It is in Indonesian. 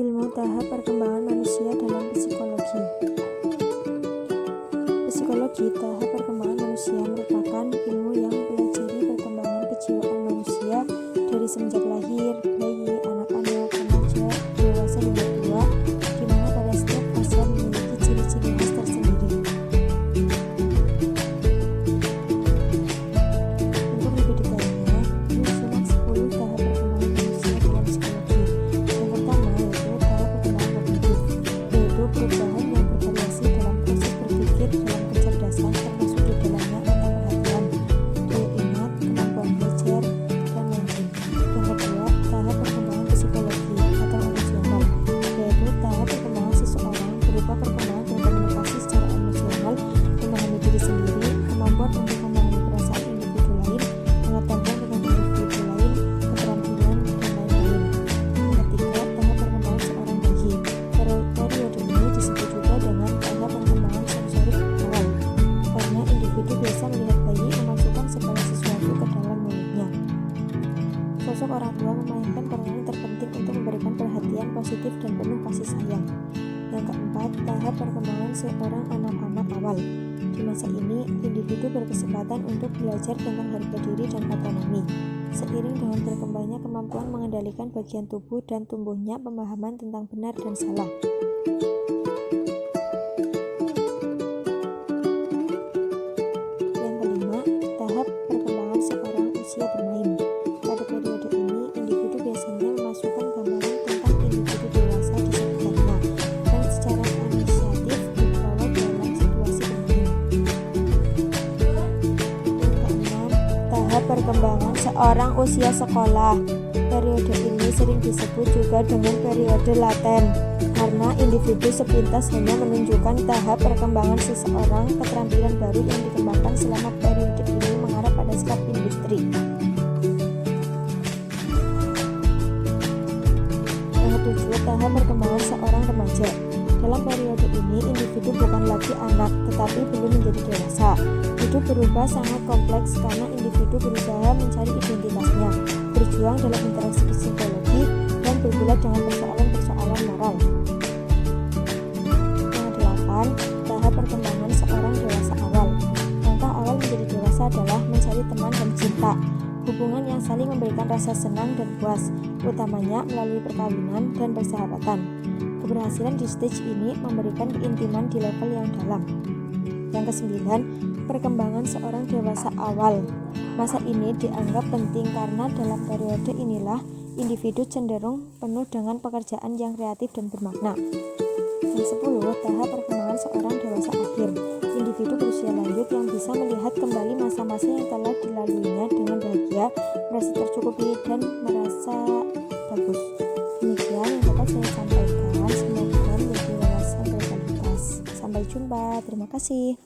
Ilmu tahap perkembangan manusia dalam psikologi. Psikologi tahap perkembangan manusia merupakan ilmu yang mempelajari perkembangan kejiwaan manusia dari semenjak lahir, bayi, anak-anak, remaja, dewasa hingga tua, di mana pada setiap fase memiliki ciri-ciri khas tersendiri. Untuk lebih detailnya, disimak 10 tahap perkembangan manusia dalam psikologi. Yang pertama yaitu tahap perkembangan kognitif, yaitu perubahan yang bervariasi dalam proses berpikir dalam kecerdasan, termasuk di dalamnya tentang perhatian, daya ingat, kemampuan belajar, dan lain-lain. Yang kedua, tahap perkembangan psikologi atau emosional, yaitu tahap perkembangan seseorang berupa perkembangan berkomunikasi secara emosional, memahami diri sendiri, kemampuan untuk memahami perasaan individu lain, pengetahuan dengan individu lain, keterampilan, dan lain-lain. Yang ketiga, tahap perkembangan seorang bayi. Periode ini disebut juga dengan tahap perkembangan sensorik awal, karena individu biasa melihat bayi memasukkan segala sesuatu ke dalam mulutnya. Sosok orang tua memainkan peranan terpenting untuk memberikan perhatian positif dan penuh kasih sayang. Yang keempat, tahap perkembangan seorang anak-anak awal. Di masa ini, individu berkesempatan untuk belajar tentang harga diri dan otonomi. Seiring dengan berkembangnya kemampuan mengendalikan bagian tubuh dan tumbuhnya pemahaman tentang benar dan salah. Yang kelima, tahap perkembangan seorang usia bermain. Pada periode ini, individu biasanya memasukkan gambaran tentang individu dewasa di sekitarnya dan secara inisiatif dibawa dalam situasi bermain. Yang keenam, tahap perkembangan seorang usia sekolah. Periode ini sering disebut juga dengan periode laten, karena individu sepintas hanya menunjukkan tahap perkembangan seseorang. Keterampilan baru yang dikembangkan selama periode ini mengarah pada sikap industri. Yang ketujuh, tahap perkembangan seorang remaja. Dalam periode ini, individu bukan lagi anak, tetapi belum menjadi dewasa. Hidup berubah sangat kompleks karena individu berusaha mencari identitasnya, berjuang dalam interaksi psikologi, dan bergulat dengan persoalan-persoalan moral. Yang kedelapan, tahap perkembangan seorang dewasa awal. Langkah awal menjadi dewasa adalah mencari teman dan cinta, hubungan yang saling memberikan rasa senang dan puas, utamanya melalui perkawinan dan persahabatan. Keberhasilan di stage ini memberikan keintiman di level yang dalam. Yang kesembilan, perkembangan seorang dewasa awal. Masa ini dianggap penting karena dalam periode inilah individu cenderung penuh dengan pekerjaan yang kreatif dan bermakna. Yang 10, tahap perkembangan seorang dewasa akhir. Individu berusia lanjut yang bisa melihat kembali masa-masa yang telah dilaluinya dengan bahagia, merasa tercukupi, dan merasa bagus. Demikian yang dapat saya sampaikan. Semoga menjadi wawasan berkualitas. Sampai jumpa. Terima kasih.